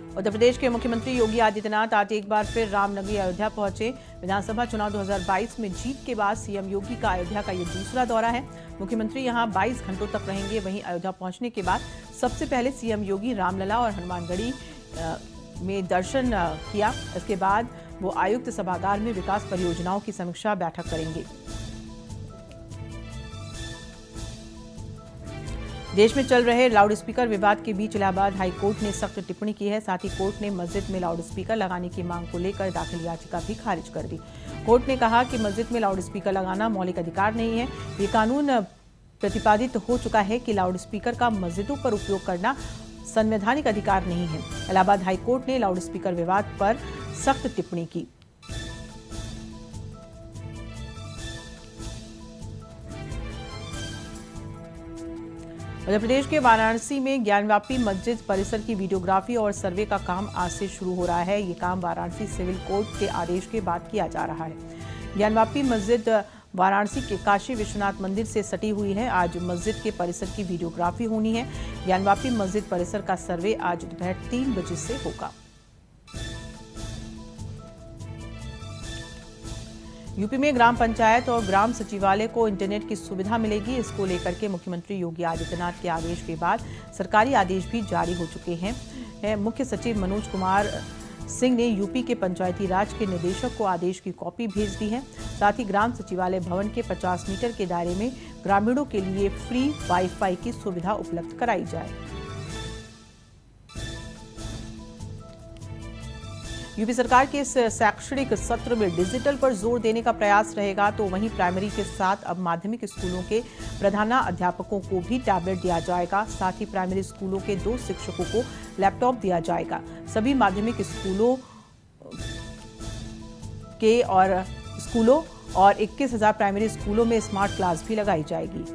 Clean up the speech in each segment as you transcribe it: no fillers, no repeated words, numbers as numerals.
उत्तर प्रदेश के मुख्यमंत्री योगी आदित्यनाथ आज एक बार फिर रामनगरी अयोध्या पहुंचे। विधानसभा चुनाव 2022 में जीत के बाद सीएम योगी का अयोध्या का ये दूसरा दौरा है। मुख्यमंत्री यहां 22 घंटों तक रहेंगे। वहीं अयोध्या पहुंचने के बाद सबसे पहले सीएम योगी रामलला और हनुमानगढ़ी में दर्शन किया। इसके बाद वो आयुक्त सभागार में विकास परियोजनाओं की समीक्षा बैठक करेंगे। देश में चल रहे लाउडस्पीकर विवाद के बीच इलाहाबाद हाईकोर्ट ने सख्त टिप्पणी की है। साथ ही कोर्ट ने मस्जिद में लाउडस्पीकर लगाने की मांग को लेकर दाखिल याचिका भी खारिज कर दी। कोर्ट ने कहा कि मस्जिद में लाउडस्पीकर लगाना मौलिक अधिकार नहीं है। ये कानून प्रतिपादित हो चुका है कि लाउडस्पीकर का मस्जिदों पर उपयोग करना संवैधानिक अधिकार नहीं है। इलाहाबाद हाईकोर्ट ने लाउडस्पीकर विवाद पर सख्त टिप्पणी की। मध्य प्रदेश के वाराणसी में ज्ञानव्यापी मस्जिद परिसर की वीडियोग्राफी और सर्वे का काम आज से शुरू हो रहा है। ये काम वाराणसी सिविल कोर्ट के आदेश के बाद किया जा रहा है। ज्ञानव्यापी मस्जिद वाराणसी के काशी विश्वनाथ मंदिर से सटी हुई है। आज मस्जिद के परिसर की वीडियोग्राफी होनी है। ज्ञानव्यापी मस्जिद परिसर का सर्वे आज दोपहर 3 बजे से होगा। यूपी में ग्राम पंचायत और ग्राम सचिवालय को इंटरनेट की सुविधा मिलेगी। इसको लेकर के मुख्यमंत्री योगी आदित्यनाथ के आदेश के बाद सरकारी आदेश भी जारी हो चुके हैं। मुख्य सचिव मनोज कुमार सिंह ने यूपी के पंचायती राज के निदेशक को आदेश की कॉपी भेज दी है। साथ ही ग्राम सचिवालय भवन के 50 मीटर के दायरे में ग्रामीणों के लिए फ्री वाईफाई की सुविधा उपलब्ध कराई जाए। यूपी सरकार के इस शैक्षणिक सत्र में डिजिटल पर जोर देने का प्रयास रहेगा। तो वहीं प्राइमरी के साथ अब माध्यमिक स्कूलों के प्रधानाध्यापकों को भी टैबलेट दिया जाएगा। साथ ही प्राइमरी स्कूलों के 2 शिक्षकों को लैपटॉप दिया जाएगा। सभी माध्यमिक स्कूलों और 21,000 प्राइमरी स्कूलों में स्मार्ट क्लास भी लगाई जाएगी।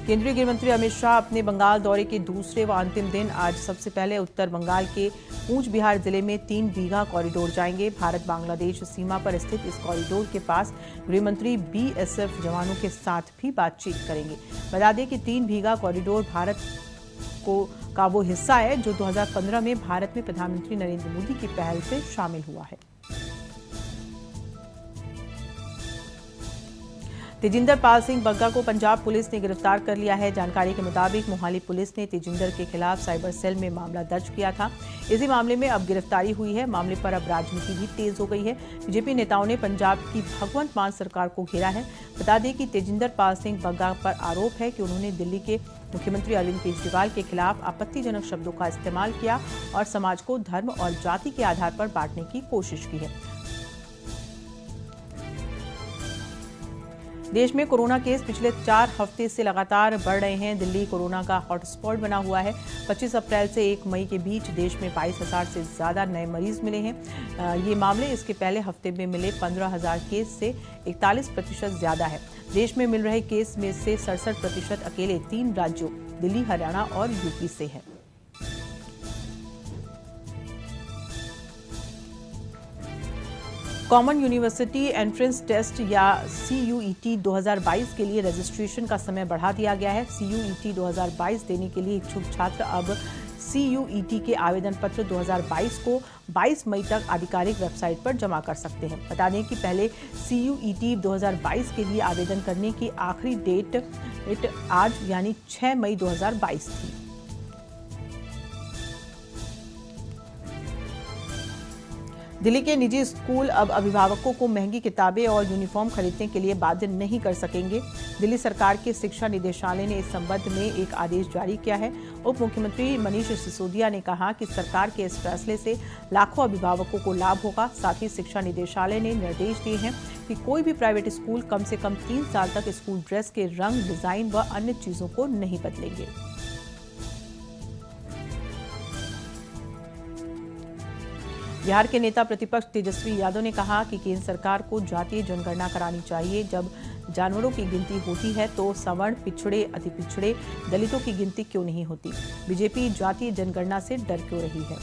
केंद्रीय गृह मंत्री अमित शाह अपने बंगाल दौरे के दूसरे व अंतिम दिन आज सबसे पहले उत्तर बंगाल के कूच बिहार जिले में 3 बीघा कॉरिडोर जाएंगे। भारत बांग्लादेश सीमा पर स्थित इस कॉरिडोर के पास गृह मंत्री बीएसएफ जवानों के साथ भी बातचीत करेंगे। बता दें कि 3 बीघा कॉरिडोर भारत का वो हिस्सा है जो 2015 में भारत में प्रधानमंत्री नरेंद्र मोदी की पहल से शामिल हुआ है। तेजिंदर पाल सिंह बग्गा को पंजाब पुलिस ने गिरफ्तार कर लिया है। जानकारी के मुताबिक मोहाली पुलिस ने तेजिंदर के खिलाफ साइबर सेल में मामला दर्ज किया था। इसी मामले में अब गिरफ्तारी हुई है। मामले पर अब राजनीति भी तेज हो गई है। बीजेपी नेताओं ने पंजाब की भगवंत मान सरकार को घेरा है। बता दें कि तेजिंदर पाल सिंह बग्गा पर आरोप है कि उन्होंने दिल्ली के मुख्यमंत्री अरविंद केजरीवाल के खिलाफ आपत्तिजनक शब्दों का इस्तेमाल किया और समाज को धर्म और जाति के आधार पर बांटने की कोशिश की है। देश में कोरोना केस पिछले 4 हफ्ते से लगातार बढ़ रहे हैं। दिल्ली कोरोना का हॉटस्पॉट बना हुआ है। 25 अप्रैल से 1 मई के बीच देश में 22,000 से ज्यादा नए मरीज मिले हैं। ये मामले इसके पहले हफ्ते में मिले 15,000 केस से 41% ज्यादा है। देश में मिल रहे केस में से 67% अकेले 3 राज्यों दिल्ली, हरियाणा और यूपी से है। कॉमन यूनिवर्सिटी एंट्रेंस टेस्ट या CUET 2022 के लिए रजिस्ट्रेशन का समय बढ़ा दिया गया है। CUET 2022 देने के लिए इच्छुक छात्र अब CUET के आवेदन पत्र 2022 को 22 मई तक आधिकारिक वेबसाइट पर जमा कर सकते हैं। बता दें कि पहले CUET 2022 के लिए आवेदन करने की आखिरी डेट आज यानी 6 मई 2022 थी। दिल्ली के निजी स्कूल अब अभिभावकों को महंगी किताबें और यूनिफॉर्म खरीदने के लिए बाध्य नहीं कर सकेंगे। दिल्ली सरकार के शिक्षा निदेशालय ने इस संबंध में एक आदेश जारी किया है। उप मुख्यमंत्री मनीष सिसोदिया ने कहा कि सरकार के इस फैसले से लाखों अभिभावकों को लाभ होगा। साथ ही शिक्षा निदेशालय ने निर्देश दिए हैं कि कोई भी प्राइवेट स्कूल कम से कम 3 साल तक स्कूल ड्रेस के रंग, डिजाइन व अन्य चीजों को नहीं बदलेंगे। बिहार के नेता प्रतिपक्ष तेजस्वी यादव ने कहा कि केंद्र सरकार को जातीय जनगणना करानी चाहिए। जब जानवरों की गिनती होती है तो सवर्ण, पिछड़े, अति पिछड़े, दलितों की गिनती क्यों नहीं होती? बीजेपी जातीय जनगणना से डर क्यों रही है?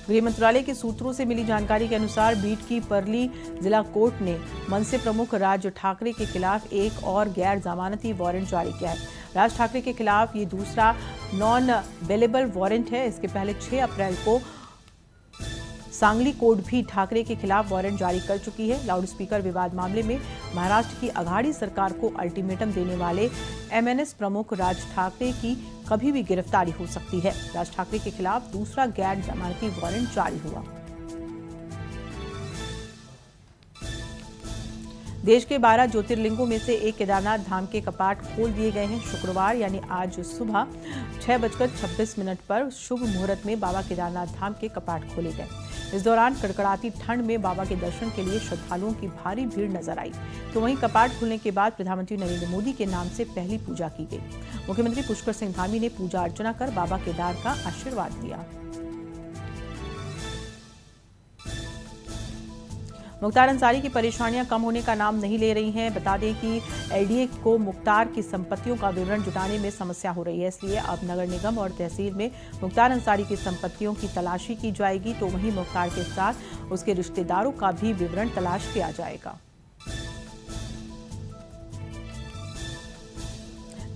गृह मंत्रालय के सूत्रों से मिली जानकारी के अनुसार बीट की परली जिला कोर्ट ने मनसे प्रमुख राज ठाकरे के खिलाफ एक और गैर जमानती वारंट जारी किया है। राज ठाकरे के खिलाफ ये दूसरा नॉन बेलेबल वारंट है। इसके पहले 6 अप्रैल को सांगली कोर्ट भी ठाकरे के खिलाफ वारंट जारी कर चुकी है। लाउडस्पीकर विवाद मामले में महाराष्ट्र की अघाड़ी सरकार को अल्टीमेटम देने वाले एमएनएस प्रमुख राज ठाकरे की कभी भी गिरफ्तारी हो सकती है। राज ठाकरे के खिलाफ दूसरा गैर जमानती वारंट जारी हुआ। देश के 12 ज्योतिर्लिंगों में से एक केदारनाथ धाम के कपाट खोल दिए गए हैं। शुक्रवार यानी आज सुबह 6:26 पर शुभ मुहूर्त में बाबा केदारनाथ धाम के कपाट खोले गए। इस दौरान कड़कड़ाती ठंड में बाबा के दर्शन के लिए श्रद्धालुओं की भारी भीड़ नजर आई। तो वहीं कपाट खुलने के बाद प्रधानमंत्री नरेंद्र मोदी के नाम से पहली पूजा की गई। मुख्यमंत्री पुष्कर सिंह धामी ने पूजा अर्चना कर बाबा केदार का आशीर्वाद लिया। मुख्तार अंसारी की परेशानियां कम होने का नाम नहीं ले रही हैं। बता दें कि एलडीए को मुख्तार की संपत्तियों का विवरण जुटाने में समस्या हो रही है, इसलिए अब नगर निगम और तहसील में मुख्तार अंसारी की संपत्तियों की तलाशी की जाएगी। तो वहीं मुख्तार के साथ उसके रिश्तेदारों का भी विवरण तलाश किया जाएगा।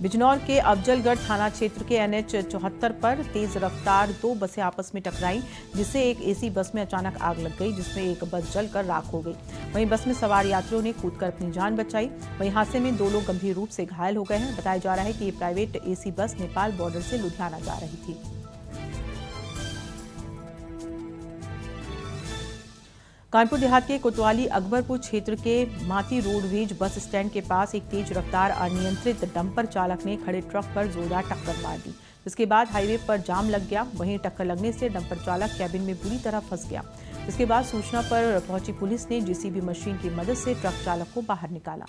बिजनौर के अफजलगढ़ थाना क्षेत्र के NH 74 पर तेज रफ्तार 2 बसें आपस में टकराईं, जिससे एक एसी बस में अचानक आग लग गई, जिसमें एक बस जलकर राख हो गई। वहीं बस में सवार यात्रियों ने कूदकर अपनी जान बचाई। वहीं हादसे में 2 लोग गंभीर रूप से घायल हो गए हैं। बताया जा रहा है कि ये private AC bus Nepal border से लुधियाना जा रही थी। कानपुर देहात के कोतवाली अकबरपुर क्षेत्र के माती रोडवेज बस स्टैंड के पास एक तेज रफ्तार अनियंत्रित डंपर चालक ने खड़े ट्रक पर जोरदार टक्कर मार दी। इसके बाद हाईवे पर जाम लग गया। वहीं टक्कर लगने से डंपर चालक कैबिन में बुरी तरह फंस गया। इसके बाद सूचना पर पहुंची पुलिस ने जेसीबी मशीन की मदद से ट्रक चालक को बाहर निकाला।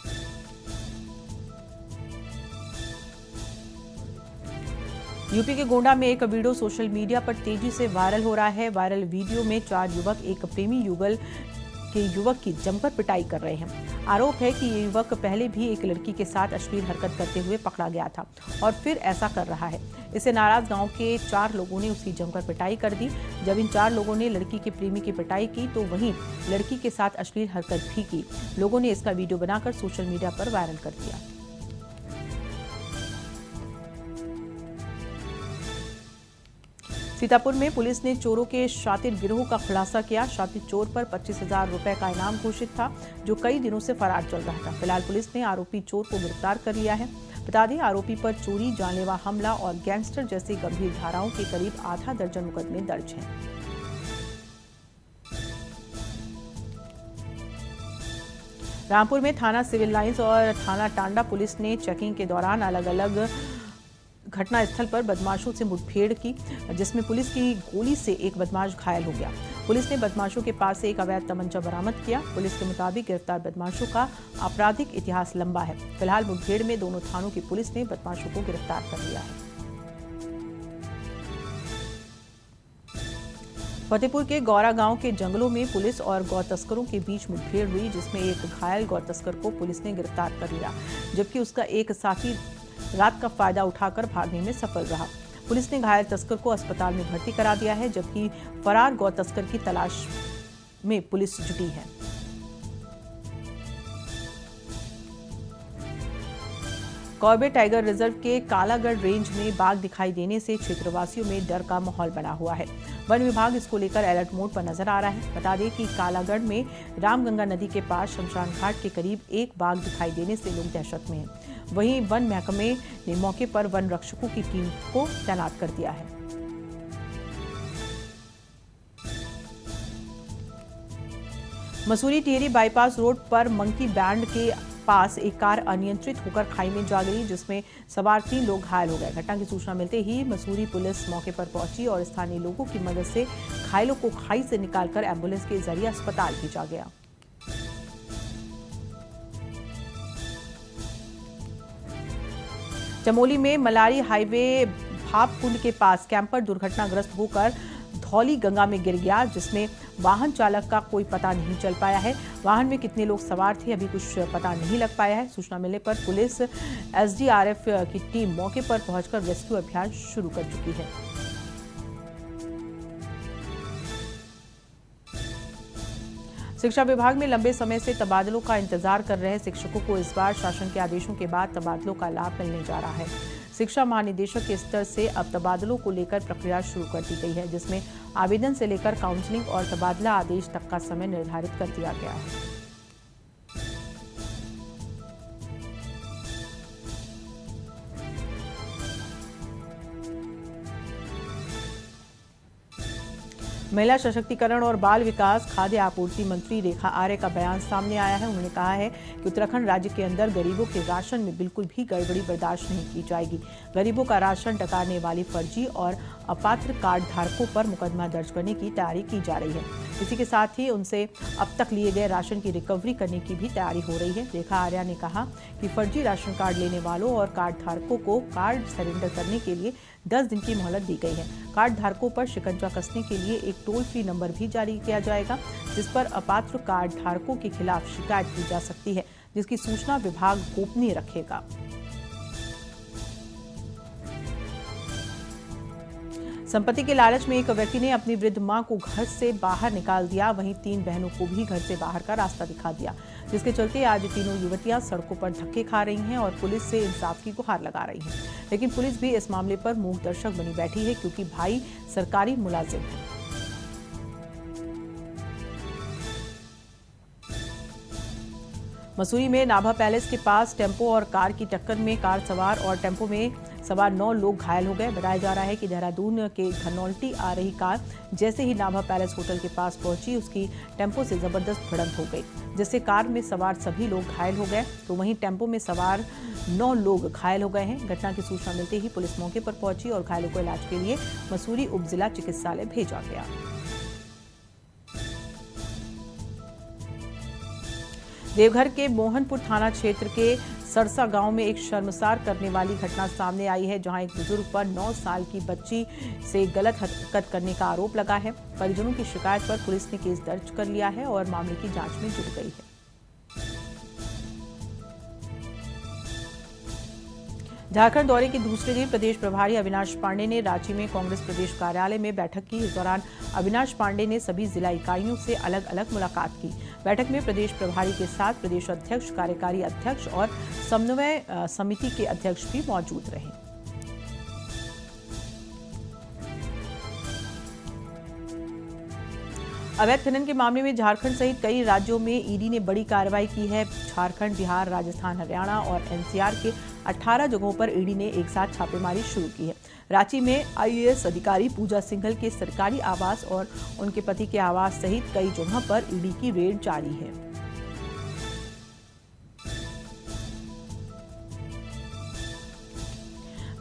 यूपी के गोंडा में एक वीडियो सोशल मीडिया पर तेजी से वायरल हो रहा है। वायरल वीडियो में 4 युवक एक प्रेमी युगल के युवक की जमकर पिटाई कर रहे हैं। आरोप है कि ये युवक पहले भी एक लड़की के साथ अश्लील हरकत करते हुए पकड़ा गया था और फिर ऐसा कर रहा है। इससे नाराज गांव के 4 लोगों ने उसकी जमकर पिटाई कर दी। जब इन 4 लोगों ने लड़की के प्रेमी की पिटाई की तो वहीं लड़की के साथ अश्लील हरकत भी की। लोगों ने इसका वीडियो बनाकर सोशल मीडिया पर वायरल कर दिया। सीतापुर में पुलिस ने चोरों के शातिर गिरोह का खुलासा किया। शातिर चोर पर 25,000 रुपए का इनाम घोषित था, जो कई दिनों से फरार चल रहा था। फिलहाल पुलिस ने आरोपी चोर को गिरफ्तार कर लिया है। बता दें, आरोपी पर चोरी, जानलेवा हमला और गैंगस्टर जैसी गंभीर धाराओं के करीब आधा दर्जन मुकदमे दर्ज हैं। रामपुर में थाना सिविल लाइंस और थाना टांडा पुलिस ने चेकिंग के दौरान अलग अलग घटना स्थल पर बदमाशों से मुठभेड़ की, जिसमें पुलिस की गोली से एक बदमाश घायल हो गया। पुलिस ने बदमाशों के पास से एक अवैध तमंचा बरामद किया। पुलिस के मुताबिक गिरफ्तार बदमाशों का आपराधिक इतिहास लंबा है। फिलहाल मुठभेड़ में दोनों थानों की पुलिस ने बदमाशों को गिरफ्तार कर लिया है। फतेहपुर के गौरा गांव के जंगलों में पुलिस और गौ तस्करों के बीच मुठभेड़ हुई, जिसमें एक घायल गौ तस्कर को पुलिस ने गिरफ्तार कर लिया, जबकि उसका एक साथी रात का फायदा उठाकर भागने में सफल रहा। पुलिस ने घायल तस्कर को अस्पताल में भर्ती करा दिया है, जबकि फरार गौ तस्कर की तलाश में पुलिस जुटी है। कॉर्बेट टाइगर रिजर्व के कालागढ़ रेंज में बाघ दिखाई देने से क्षेत्रवासियों में डर का माहौल बना हुआ है। वन विभाग इसको लेकर अलर्ट मोड पर नजर आ रहा है। बता दें कि कालागढ़ में रामगंगा नदी के पास शमशान घाट के करीब एक बाघ दिखाई देने से लोग दहशत में हैं। वहीं वन महकमे ने मौके पर वन रक्षकों की टीम को तैनात कर दिया है। मसूरी टिहरी बाईपास रोड पर मंकी बैंड के पास एक कार अनियंत्रित होकर खाई में जा गई, जिसमें सवार 3 लोग घायल हो गए। घटना की सूचना मिलते ही मसूरी पुलिस मौके पर पहुंची और स्थानीय लोगों की मदद से घायलों को खाई से निकालकर एम्बुलेंस के जरिए अस्पताल भेजा गया। चमोली में मलारी हाईवे भापकुंड के पास कैंपर दुर्घटनाग्रस्त होकर धौली गंगा में गिर गया, जिसमें वाहन चालक का कोई पता नहीं चल पाया है। वाहन में कितने लोग सवार थे अभी कुछ पता नहीं लग पाया है। सूचना मिलने पर पुलिस SDRF की टीम मौके पर पहुंचकर रेस्क्यू अभियान शुरू कर चुकी है। शिक्षा विभाग में लंबे समय से तबादलों का इंतजार कर रहे शिक्षकों को इस बार शासन के आदेशों के बाद तबादलों का लाभ मिलने जा रहा है। शिक्षा महानिदेशक के स्तर से अब तबादलों को लेकर प्रक्रिया शुरू कर दी गई है, जिसमें आवेदन से लेकर काउंसलिंग और तबादला आदेश तक का समय निर्धारित कर दिया गया है। महिला सशक्तिकरण और बाल विकास खाद्य आपूर्ति मंत्री रेखा आर्य का बयान सामने आया है। उन्होंने कहा है कि उत्तराखंड राज्य के अंदर गरीबों के राशन में बिल्कुल भी गड़बड़ी बर्दाश्त नहीं की जाएगी। गरीबों का राशन डकारने वाली फर्जी और अपात्र कार्ड धारकों पर मुकदमा दर्ज करने की तैयारी की जा रही है। इसी के साथ ही उनसे अब तक लिए गए राशन की रिकवरी करने की भी तैयारी हो रही है। रेखा आर्या ने कहा कि फर्जी राशन कार्ड लेने वालों और कार्ड धारकों को कार्ड सरेंडर करने के लिए 10 दिन की मोहलत दी गई है। कार्ड धारकों पर शिकंजा कसने के लिए एक टोल फ्री नंबर भी जारी किया जाएगा, जिस पर अपात्र कार्ड धारकों के खिलाफ शिकायत की जा सकती है, जिसकी सूचना विभाग गोपनीय रखेगा। संपत्ति के लालच में एक व्यक्ति ने अपनी वृद्ध मां को घर से बाहर निकाल दिया, वहीं 3 बहनों को भी घर से बाहर का रास्ता दिखा दिया, जिसके चलते आज तीनों युवतियां सड़कों पर धक्के खा रही हैं और पुलिस से इंसाफ की गुहार लगा रही हैं। लेकिन पुलिस भी इस मामले पर मूक दर्शक बनी बैठी है, क्योंकि भाई सरकारी मुलाजिम है। मसूरी में नाभा पैलेस के पास टेम्पो और कार की टक्कर में कार सवार और टेम्पो में सवार 9 लोग घायल हो गए। बताया जा रहा है कि देहरादून के घनौल्टी आ रही कार जैसे ही नाभा पैलेस होटल के पास पहुंची, उसकी टेम्पो से जबरदस्त भिड़ंत हो गई, जिससे कार में सवार सभी लोग घायल हो गए, तो वहीं टेम्पो में सवार 9 लोग घायल हो गए हैं। घटना की सूचना मिलते ही पुलिस मौके पर पहुंची और घायलों को इलाज के लिए मसूरी उप जिला चिकित्सालय भेजा गया। देवघर के मोहनपुर थाना क्षेत्र के सरसा गांव में एक शर्मसार करने वाली घटना सामने आई है, जहां एक बुजुर्ग पर 9 साल की बच्ची से गलत हरकत करने का आरोप लगा है। परिजनों की शिकायत पर पुलिस ने केस दर्ज कर लिया है और मामले की जांच में जुट गई है। झारखंड दौरे के दूसरे दिन प्रदेश प्रभारी अविनाश पांडे ने रांची में कांग्रेस प्रदेश कार्यालय में बैठक की। इस दौरान अविनाश पांडे ने सभी जिला इकाइयों से अलग अलग मुलाकात की। बैठक में प्रदेश प्रभारी के साथ प्रदेश अध्यक्ष, कार्यकारी अध्यक्ष और समन्वय समिति के अध्यक्ष भी मौजूद रहे। अवैध खनन के मामले में झारखंड सहित कई राज्यों में ईडी ने बड़ी कार्रवाई की है। झारखंड, बिहार, राजस्थान, हरियाणा और एनसीआर के 18 जगहों पर ईडी ने एक साथ छापेमारी शुरू की है। रांची में आईएएस अधिकारी पूजा सिंघल के सरकारी आवास और उनके पति के आवास सहित कई जगहों पर ईडी की रेड जारी है।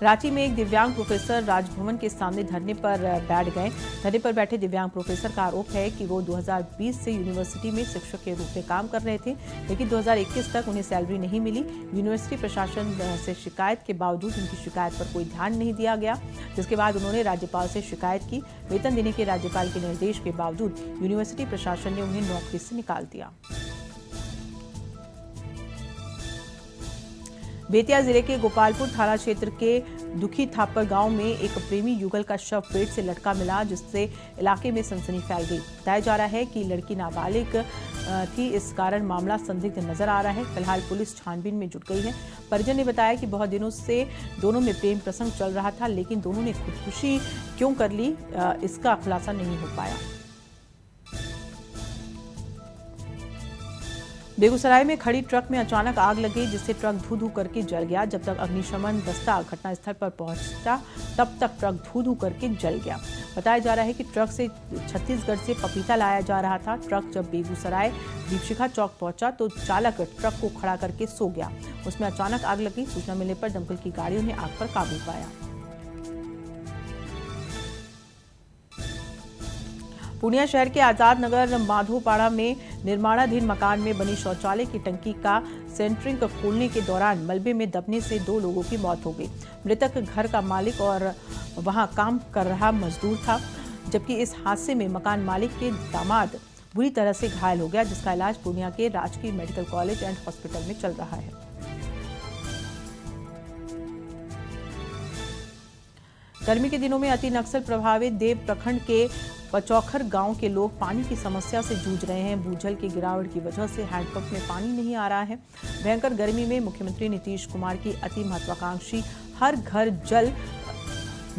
रांची में एक दिव्यांग प्रोफेसर राजभवन के सामने धरने पर बैठ गए। धरने पर बैठे दिव्यांग प्रोफेसर का आरोप है कि वो 2020 से यूनिवर्सिटी में शिक्षक के रूप में काम कर रहे थे, लेकिन 2021 तक उन्हें सैलरी नहीं मिली। यूनिवर्सिटी प्रशासन से शिकायत के बावजूद उनकी शिकायत पर कोई ध्यान नहीं दिया गया, जिसके बाद उन्होंने राज्यपाल से शिकायत की। वेतन देने के राज्यपाल के निर्देश के बावजूद यूनिवर्सिटी प्रशासन ने उन्हें नौकरी से निकाल दिया। बेतिया जिले के गोपालपुर थाना क्षेत्र के दुखी थापर गांव में एक प्रेमी युगल का शव पेट से लटका मिला, जिससे इलाके में सनसनी फैल गई। बताया जा रहा है कि लड़की नाबालिग थी, इस कारण मामला संदिग्ध नजर आ रहा है। फिलहाल पुलिस छानबीन में जुट गई है। परिजन ने बताया कि बहुत दिनों से दोनों में प्रेम प्रसंग चल रहा था, लेकिन दोनों ने खुदकुशी क्यों कर ली, इसका खुलासा नहीं हो पाया। बेगूसराय में खड़ी ट्रक में अचानक आग लगी, जिससे ट्रक धू-धू करके जल गया। जब तक अग्निशमन दस्ता घटनास्थल पर पहुंचा, तब तक ट्रक धू-धू करके जल गया। बताया जा रहा है कि ट्रक से छत्तीसगढ़ से पपीता लाया जा रहा था। ट्रक जब बेगूसराय दीपशिखा चौक पहुंचा तो चालक ट्रक को खड़ा करके सो गया। उसमें अचानक आग लगी। सूचना मिलने पर दमकल की गाड़ियों ने आग पर काबू पाया। पूर्णिया शहर के आजाद नगर माधोपाड़ा में निर्माणाधीन मकान में बनी शौचालय की टंकी का सेंटरिंग खोलने के दौरान मलबे में दबने से 2 लोगों की मौत हो गई। मृतक घर का मालिक और वहां काम कर रहा मजदूर था, जबकि इस हादसे में मकान मालिक के दामाद बुरी तरह से घायल हो गया, जिसका इलाज पूर्णिया के राजकीय मेडिकल कॉलेज एंड हॉस्पिटल में चल रहा है। गर्मी के दिनों में अति नक्सल प्रभावित देव प्रखंड के पचौखर गांव के लोग पानी की समस्या से जूझ रहे हैं। भूजल की गिरावट की वजह से हैंडपंप में पानी नहीं आ रहा है। भयंकर गर्मी में मुख्यमंत्री नीतीश कुमार की अति महत्वाकांक्षी हर घर जल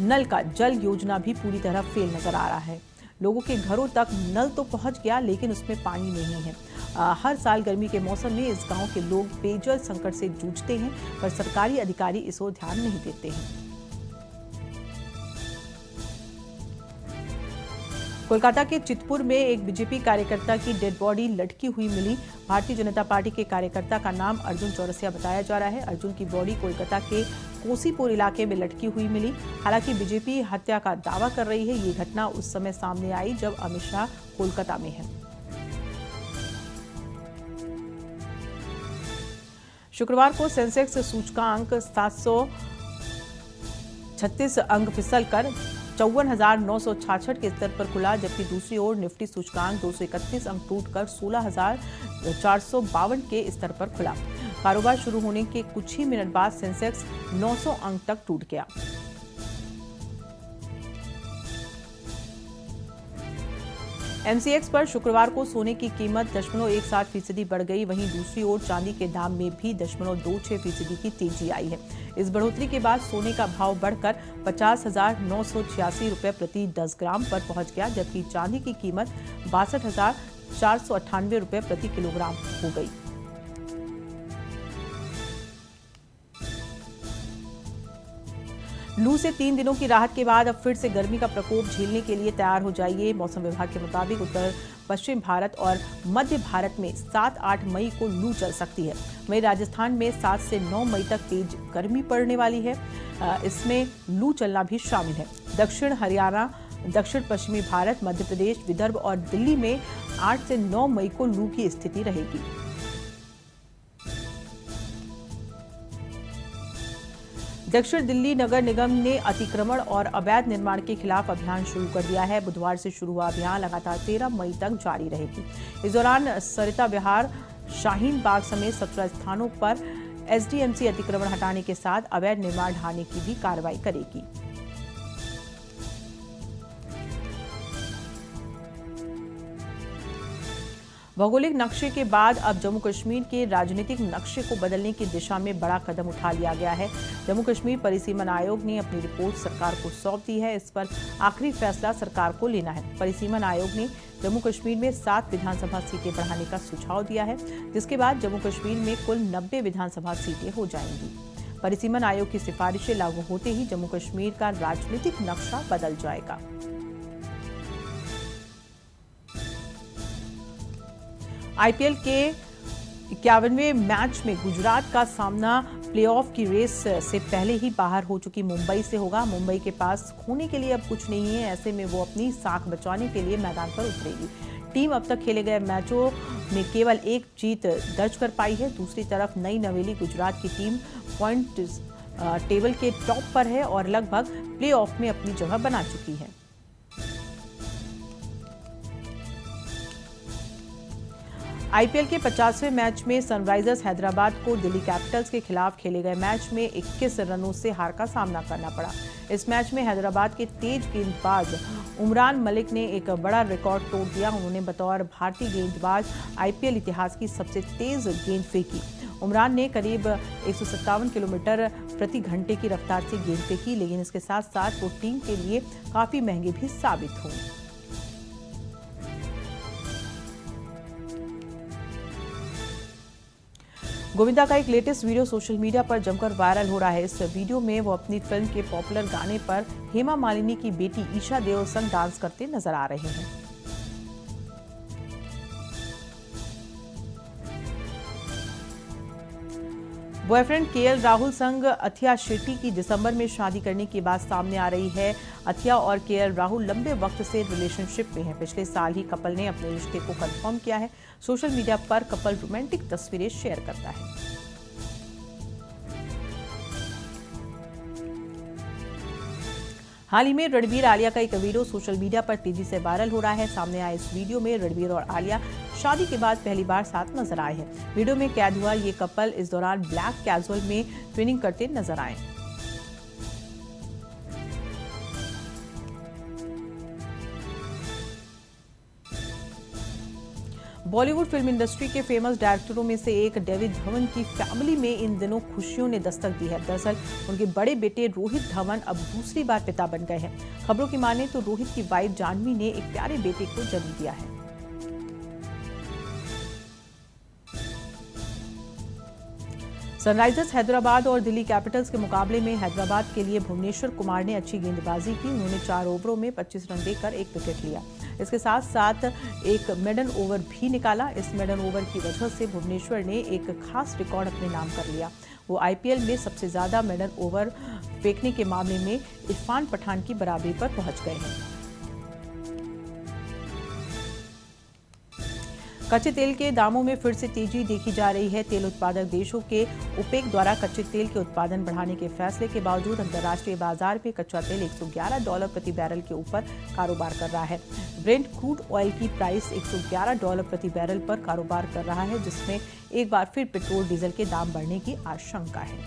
नल का जल योजना भी पूरी तरह फेल नजर आ रहा है। लोगों के घरों तक नल तो पहुंच गया, लेकिन उसमें पानी नहीं है। हर साल गर्मी के मौसम में इस गांव के लोग पेयजल संकट से जूझते हैं, पर सरकारी अधिकारी इस ओर ध्यान नहीं देते हैं। कोलकाता के चितपुर में एक बीजेपी कार्यकर्ता की डेड बॉडी लटकी हुई मिली। भारतीय जनता पार्टी के कार्यकर्ता का नाम अर्जुन चौरसिया बताया जा रहा है। अर्जुन की बॉडी कोलकाता के कोसीपुर इलाके में लटकी हुई मिली। हालांकि बीजेपी हत्या का दावा कर रही है। ये घटना उस समय सामने आई जब अमित शाह कोलकाता में है। शुक्रवार को सेंसेक्स सूचकांक 736 अंक फिसलकर 54,966 के स्तर पर खुला, जबकि दूसरी ओर निफ्टी सूचकांक 231 अंक टूटकर 16,452 के स्तर पर खुला। कारोबार शुरू होने के कुछ ही मिनट बाद सेंसेक्स 900 अंक तक टूट गया। एमसीएक्स पर शुक्रवार को सोने की कीमत 0.17% बढ़ गई। वहीं दूसरी ओर चांदी के दाम में भी 0.26% की तेजी आई है। इस बढ़ोतरी के बाद सोने का भाव बढ़कर 50,986 रुपये प्रति 10 ग्राम पर पहुंच गया, जबकि चांदी की कीमत 62,498 रुपये प्रति किलोग्राम हो गई। लू से 3 दिनों की राहत के बाद अब फिर से गर्मी का प्रकोप झेलने के लिए तैयार हो जाइए। मौसम विभाग के मुताबिक उत्तर पश्चिम भारत और मध्य भारत में 7-8 मई को लू चल सकती है। वहीं राजस्थान में 7 से 9 मई तक तेज गर्मी पड़ने वाली है। इसमें लू चलना भी शामिल है। दक्षिण हरियाणा, दक्षिण पश्चिमी भारत, मध्य प्रदेश, विदर्भ और दिल्ली में 8 से 9 मई को लू की स्थिति रहेगी। दक्षिण दिल्ली नगर निगम ने अतिक्रमण और अवैध निर्माण के खिलाफ अभियान शुरू कर दिया है। बुधवार से शुरू हुआ अभियान लगातार 13 मई तक जारी रहेगी। इस दौरान सरिता विहार, शाहीन बाग समेत 17 स्थानों पर एसडीएमसी अतिक्रमण हटाने के साथ अवैध निर्माण ढाने की भी कार्रवाई करेगी। भौगोलिक नक्शे के बाद अब जम्मू कश्मीर के राजनीतिक नक्शे को बदलने की दिशा में बड़ा कदम उठा लिया गया है। जम्मू कश्मीर परिसीमन आयोग ने अपनी रिपोर्ट सरकार को सौंप दी है। इस पर आखिरी फैसला सरकार को लेना है। परिसीमन आयोग ने जम्मू कश्मीर में 7 विधानसभा सीटें बढ़ाने का सुझाव दिया है, जिसके बाद जम्मू कश्मीर में कुल 90 विधानसभा सीटें हो जाएंगी। परिसीमन आयोग की सिफारिशें लागू होते ही जम्मू कश्मीर का राजनीतिक नक्शा बदल जाएगा। आईपीएल के 51वें मैच में गुजरात का सामना प्लेऑफ की रेस से पहले ही बाहर हो चुकी मुंबई से होगा। मुंबई के पास खोने के लिए अब कुछ नहीं है। ऐसे में वो अपनी साख बचाने के लिए मैदान पर उतरेगी। टीम अब तक खेले गए मैचों में केवल 1 जीत दर्ज कर पाई है। दूसरी तरफ नई नवेली गुजरात की टीम पॉइंट टेबल के टॉप पर है और लगभग प्लेऑफ में अपनी जगह बना चुकी है। आईपीएल के 50वें मैच में सनराइजर्स हैदराबाद को दिल्ली कैपिटल्स के खिलाफ खेले गए मैच में 21 रनों से हार का सामना करना पड़ा। इस मैच में हैदराबाद के तेज गेंदबाज उमरान मलिक ने एक बड़ा रिकॉर्ड तोड़ दिया। उन्होंने बतौर भारतीय गेंदबाज आईपीएल इतिहास की सबसे तेज गेंद फेंकी। उमरान ने करीब 157 किलोमीटर प्रति घंटे की रफ्तार से गेंद फेंकी, लेकिन इसके साथ साथ वो टीम के लिए काफी महंगे भी साबित हुए। गोविंदा का एक लेटेस्ट वीडियो सोशल मीडिया पर जमकर वायरल हो रहा है। इस वीडियो में वो अपनी फिल्म के पॉपुलर गाने पर हेमा मालिनी की बेटी ईशा देओल संग डांस करते नजर आ रहे हैं। बॉयफ्रेंड केएल राहुल संग अथिया शेट्टी की दिसंबर में शादी करने की बात सामने आ रही है। अथिया और केएल राहुल लंबे वक्त से रिलेशनशिप में हैं। पिछले साल ही कपल ने अपने रिश्ते को कंफर्म किया है। सोशल मीडिया पर कपल रोमांटिक तस्वीरें शेयर करता है। हाल ही में रणबीर आलिया का एक वीडियो सोशल मीडिया पर तेजी से वायरल हो रहा है। सामने आए इस वीडियो में रणबीर और आलिया शादी के बाद पहली बार साथ नजर आए हैं। वीडियो में कैद हुआ ये कपल इस दौरान ब्लैक कैजुअल में ट्विनिंग करते नजर आए। बॉलीवुड फिल्म इंडस्ट्री के फेमस डायरेक्टरों में से एक डेविड धवन की फैमिली में इन दिनों खुशियों ने दस्तक दी है। दरअसल उनके बड़े बेटे रोहित धवन अब दूसरी बार पिता बन गए हैं। खबरों की माने तो रोहित की वाइफ जाह्नवी ने एक प्यारे बेटे को जन्म दिया है। सनराइजर्स हैदराबाद और दिल्ली कैपिटल्स के मुकाबले में हैदराबाद के लिए भुवनेश्वर कुमार ने अच्छी गेंदबाजी की। उन्होंने 4 ओवरों में 25 रन देकर एक विकेट लिया। इसके साथ साथ एक मेडन ओवर भी निकाला। इस मेडन ओवर की वजह से भुवनेश्वर ने एक खास रिकॉर्ड अपने नाम कर लिया। वो आईपीएल में सबसे ज्यादा मेडन ओवर फेंकने के मामले में इरफान पठान की बराबरी पर पहुंच गए हैं। कच्चे तेल के दामों में फिर से तेजी देखी जा रही है। तेल उत्पादक देशों के ओपेक द्वारा कच्चे तेल के उत्पादन बढ़ाने के फैसले के बावजूद अंतर्राष्ट्रीय बाजार में कच्चा तेल $111 प्रति बैरल के ऊपर कारोबार कर रहा है। ब्रेंट क्रूड ऑयल की प्राइस $111 प्रति बैरल पर कारोबार कर रहा है, जिसमें एक बार फिर पेट्रोल डीजल के दाम बढ़ने की आशंका है।